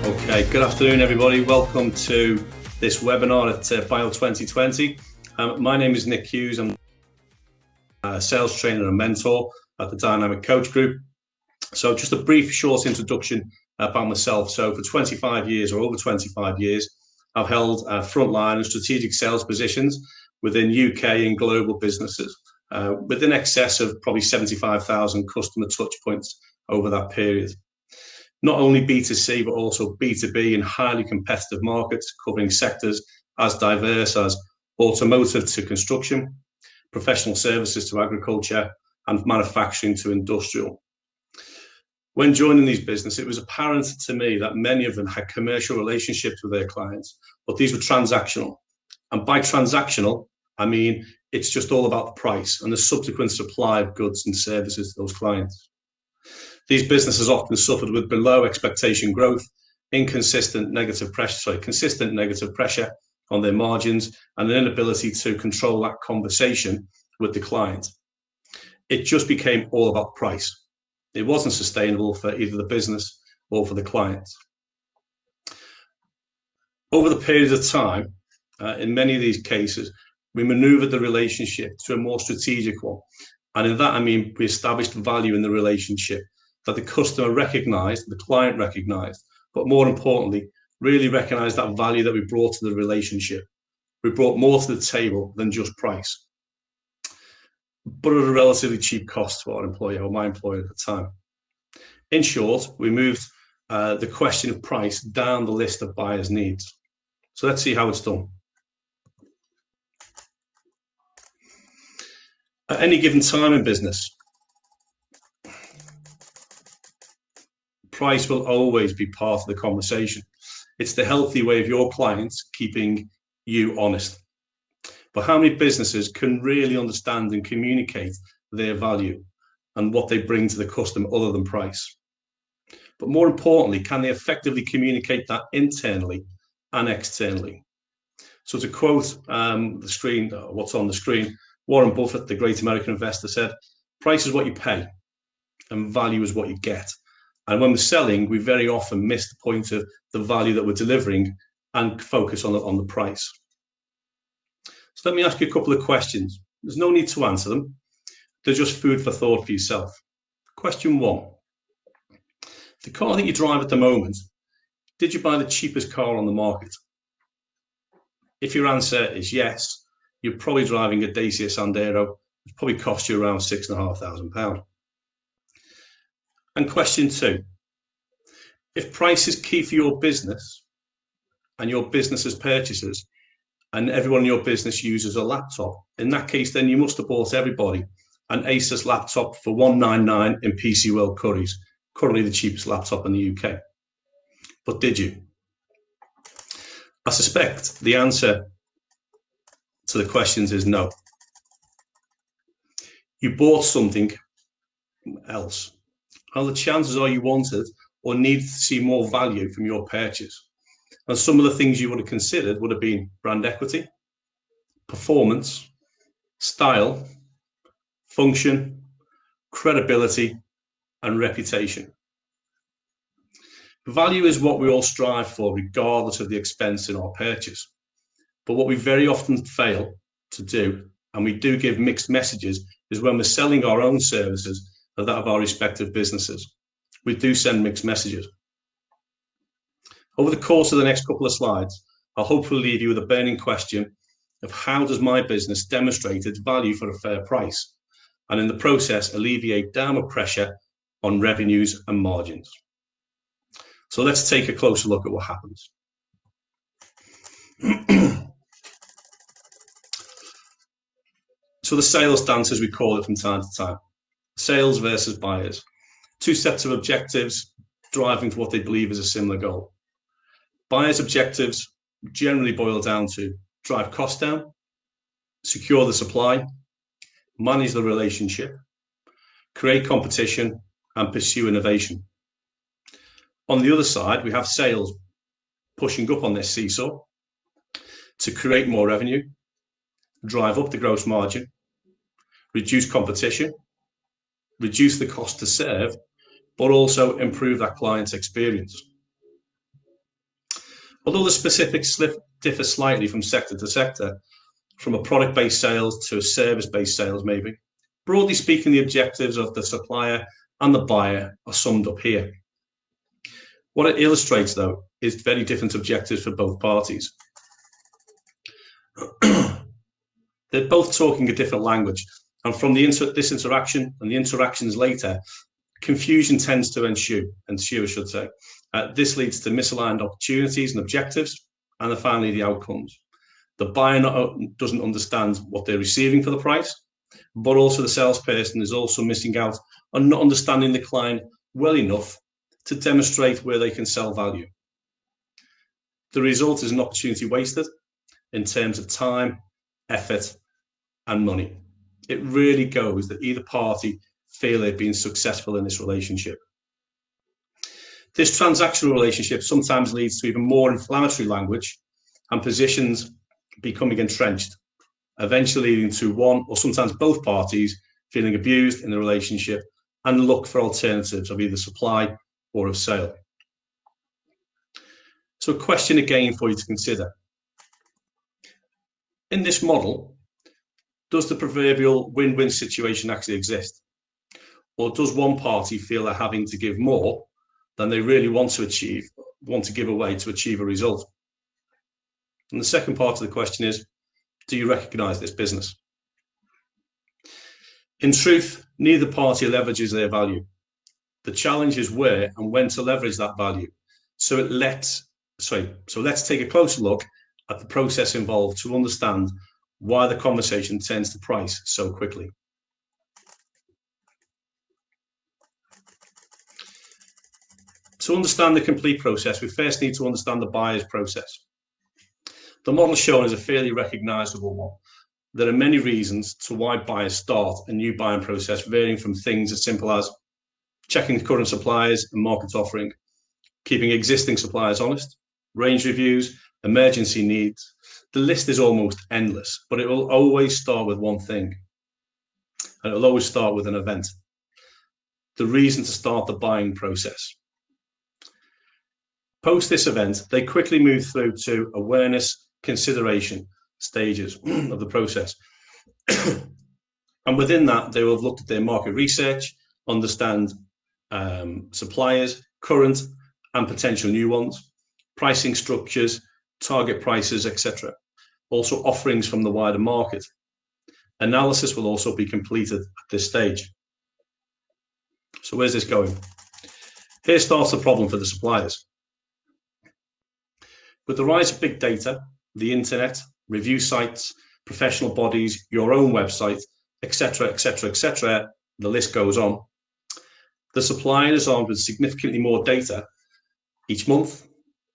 Okay, good afternoon, everybody. Welcome to this webinar at Bio 2020. My name is Nick Hughes. I'm a sales trainer and mentor at the Dynamic Coach Group. So just a brief, short introduction about myself. So for 25 years or over 25 years, I've held frontline and strategic sales positions within UK and global businesses with in excess of probably 75,000 customer touch points over that period. Not only B2C, but also B2B in highly competitive markets, covering sectors as diverse as automotive to construction, professional services to agriculture, and manufacturing to industrial. When joining these businesses, it was apparent to me that many of them had commercial relationships with their clients, but these were transactional. And by transactional, I mean it's just all about the price and the subsequent supply of goods and services to those clients. These businesses often suffered with below expectation growth, consistent negative pressure on their margins, and an inability to control that conversation with the client. It just became all about price. It wasn't sustainable for either the business or for the client. Over the period of time, in many of these cases, we maneuvered the relationship to a more strategic one. And in that, I mean, we established value in the relationship that the customer recognized, the client recognized, but more importantly, really recognized that value that we brought to the relationship. We brought more to the table than just price, but at a relatively cheap cost to our employer, or my employer at the time. In short, we moved the question of price down the list of buyers' needs. So let's see how it's done. At any given time in business, price will always be part of the conversation. It's the healthy way of your clients keeping you honest. But how many businesses can really understand and communicate their value and what they bring to the customer other than price? But more importantly, can they effectively communicate that internally and externally? So to quote the screen, what's on the screen, Warren Buffett, the great American investor, said, "Price is what you pay and value is what you get." And when we're selling, we very often miss the point of the value that we're delivering and focus on the price. So let me ask you a couple of questions. There's no need to answer them. They're just food for thought for yourself. Question one. The car that you drive at the moment, did you buy the cheapest car on the market? If your answer is yes, you're probably driving a Dacia Sandero, which probably cost you around £6,500. And question two, if price is key for your business and your business's purchases, and everyone in your business uses a laptop, in that case, then you must have bought everybody an Asus laptop for $199 in PC World Curries, currently the cheapest laptop in the UK. But did you? I suspect the answer to the questions is no. You bought something else. Well, the chances are you wanted or needed to see more value from your purchase. And some of the things you would have considered would have been brand equity, performance, style, function, credibility, and reputation. Value is what we all strive for, regardless of the expense in our purchase. But what we very often fail to do, and we do give mixed messages, is when we're selling our own services or that of our respective businesses. We do send mixed messages. Over the course of the next couple of slides, I'll hopefully leave you with a burning question of how does my business demonstrate its value for a fair price, and in the process alleviate downward pressure on revenues and margins. So let's take a closer look at what happens. So the sales dance, as we call it from time to time, sales versus buyers, two sets of objectives driving for what they believe is a similar goal. Buyers' objectives generally boil down to drive costs down, secure the supply, manage the relationship, create competition, and pursue innovation. On the other side, we have sales pushing up on this seesaw to create more revenue, drive up the gross margin, reduce competition, reduce the cost to serve, but also improve that client's experience. Although the specifics differ slightly from sector to sector, from a product-based sales to a service-based sales maybe, broadly speaking, the objectives of the supplier and the buyer are summed up here. What it illustrates, though, is very different objectives for both parties. They're both talking a different language, and from this interaction and the interactions later, confusion tends to ensue, I should say. This leads to misaligned opportunities and objectives, and then finally the outcomes. The buyer doesn't understand what they're receiving for the price, but also the salesperson is also missing out on not understanding the client well enough to demonstrate where they can sell value. The result is an opportunity wasted in terms of time, effort, and money. It really goes that either party feel they've been successful in this relationship. This transactional relationship sometimes leads to even more inflammatory language and positions becoming entrenched, eventually leading to one or sometimes both parties feeling abused in the relationship and look for alternatives of either supply or of sale. So a question again for you to consider. In this model, does the proverbial win-win situation actually exist? Or does one party feel they're having to give more than they really want to give away to achieve a result? And the second part of the question is, do you recognize this business? In truth, neither party leverages their value. The challenge is where and when to leverage that value. So let's take a closer look at the process involved to understand why the conversation tends to price so quickly. To understand the complete process, we first need to understand the buyer's process. The model shown is a fairly recognizable one. There are many reasons to why buyers start a new buying process, varying from things as simple as checking current suppliers and market offering, keeping existing suppliers honest, range reviews, emergency needs. The list is almost endless, but it will always start with one thing, and it will always start with an event. The reason to start the buying process. Post this event, they quickly move through to awareness, consideration stages of the process. And within that, they will have looked at their market research, understand suppliers, current and potential new ones, pricing structures, target prices, etc. Also offerings from the wider market. Analysis will also be completed at this stage. So where's this going? Here starts the problem for the suppliers. With the rise of big data, the internet, review sites, professional bodies, your own website, etc., etc., etc., the list goes on. The supplier is armed with significantly more data each month,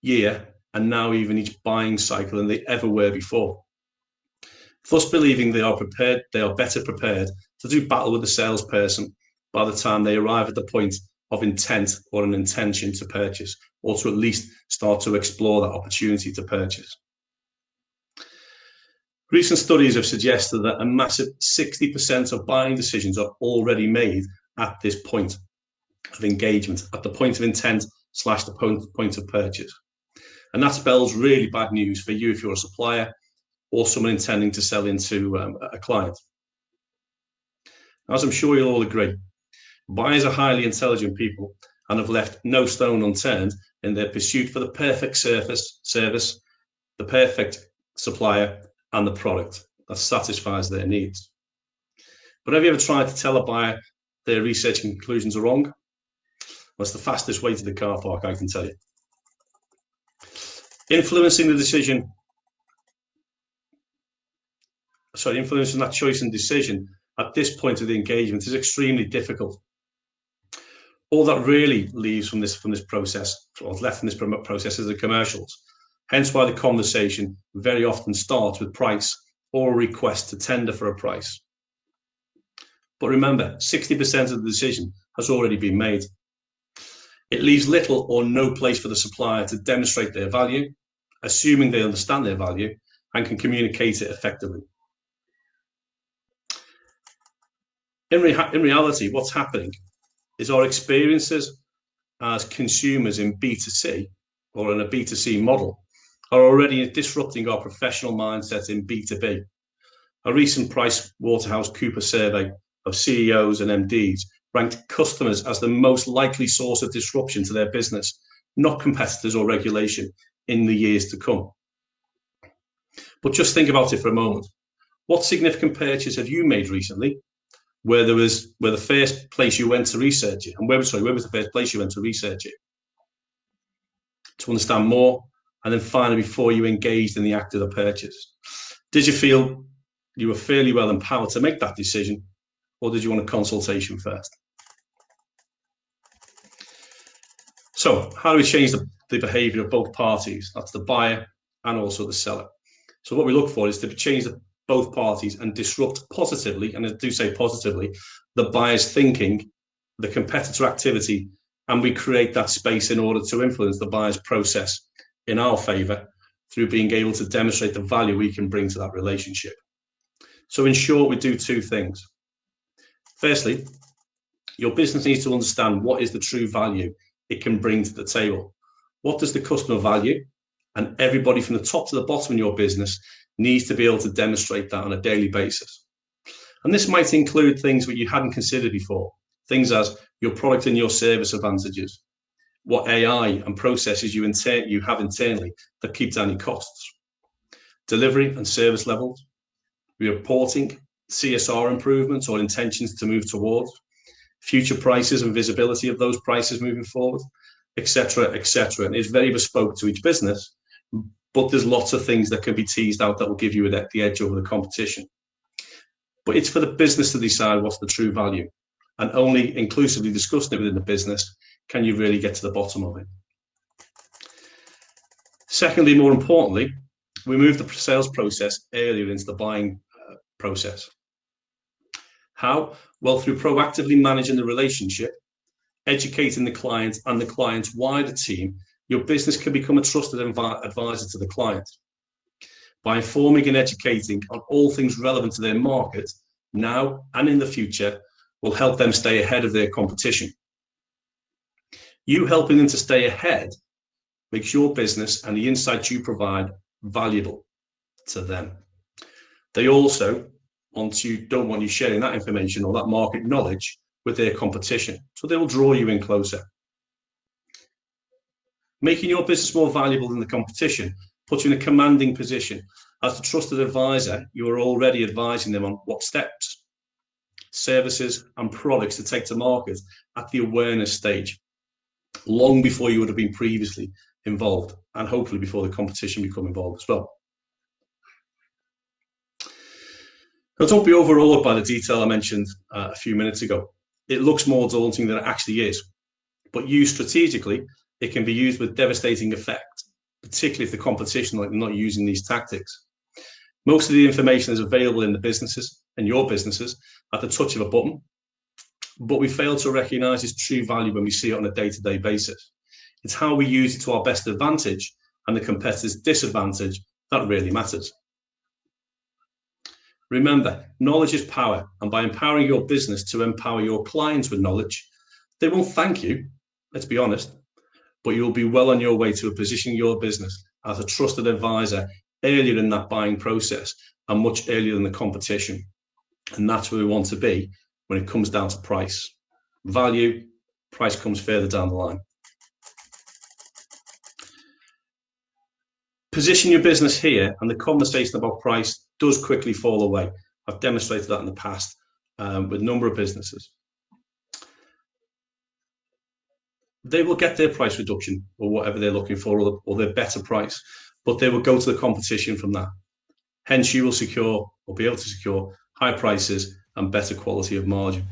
year, and now even each buying cycle than they ever were before. Thus believing they are better prepared to do battle with the salesperson by the time they arrive at the point of intent or an intention to purchase, or to at least start to explore that opportunity to purchase. Recent studies have suggested that a massive 60% of buying decisions are already made at this point of engagement, at the point of intent / the point of purchase. And that spells really bad news for you if you're a supplier or someone intending to sell into a client. As I'm sure you'll all agree, buyers are highly intelligent people and have left no stone unturned in their pursuit for the perfect service, the perfect supplier, and the product that satisfies their needs. But have you ever tried to tell a buyer their research conclusions are wrong? Well, it's the fastest way to the car park, I can tell you. Influencing that choice and decision at this point of the engagement is extremely difficult. All that really leaves from this process, or left from this process, is the commercials. Hence why the conversation very often starts with price or a request to tender for a price. But remember, 60% of the decision has already been made. It leaves little or no place for the supplier to demonstrate their value, assuming they understand their value and can communicate it effectively. In reality, what's happening is our experiences as consumers in B2C or in a B2C model are already disrupting our professional mindset in B2B. A recent PricewaterhouseCoopers survey of CEOs and MDs ranked customers as the most likely source of disruption to their business, not competitors or regulation, in the years to come. But just think about it for a moment. What significant purchase have you made recently where the first place you went to research it, and where was the first place you went to research it, to understand more, and then finally before you engaged in the act of the purchase? Did you feel you were fairly well empowered to make that decision, or did you want a consultation first? So how do we change the behavior of both parties? That's the buyer and also the seller. So what we look for is to change both parties and disrupt positively, and I do say positively, the buyer's thinking, the competitor activity, and we create that space in order to influence the buyer's process in our favor through being able to demonstrate the value we can bring to that relationship. So in short, we do two things. Firstly, your business needs to understand what is the true value it can bring to the table. What does the customer value? And everybody from the top to the bottom in your business needs to be able to demonstrate that on a daily basis. And this might include things that you hadn't considered before, things as your product and your service advantages, what AI and processes you have internally that keep down your costs, delivery and service levels, reporting, CSR improvements or intentions to move towards, future prices and visibility of those prices moving forward, etc., etc. And it's very bespoke to each business, but there's lots of things that can be teased out that will give you the edge over the competition. But it's for the business to decide what's the true value, and only inclusively discussing it within the business can you really get to the bottom of it. Secondly, more importantly, we move the sales process earlier into the buying process. How? Well, through proactively managing the relationship, educating the client and the client's wider team, your business can become a trusted advisor to the client. By informing and educating on all things relevant to their market, now and in the future, will help them stay ahead of their competition. You helping them to stay ahead makes your business and the insights you provide valuable to them. They also don't want you sharing that information or that market knowledge with their competition, so they will draw you in closer. Making your business more valuable than the competition puts you in a commanding position. As a trusted advisor, you are already advising them on what steps, services, and products to take to market at the awareness stage, long before you would have been previously involved, and hopefully before the competition become involved as well. Now, don't be overawed by the detail I mentioned a few minutes ago. It looks more daunting than it actually is, but used strategically, it can be used with devastating effect, particularly if the competition are not using these tactics. Most of the information is available in the businesses and your businesses at the touch of a button, but we fail to recognize its true value when we see it on a day-to-day basis. It's how we use it to our best advantage and the competitor's disadvantage that really matters. Remember, knowledge is power, and by empowering your business to empower your clients with knowledge, they won't thank you, let's be honest, but you'll be well on your way to positioning your business as a trusted advisor earlier in that buying process and much earlier than the competition. And that's where we want to be when it comes down to price. Value, price comes further down the line. Position your business here, and the conversation about price does quickly fall away. I've demonstrated that in the past with a number of businesses. They will get their price reduction or whatever they're looking for, or their better price, but they will go to the competition from that. Hence, you will secure or be able to secure high prices and better quality of margin.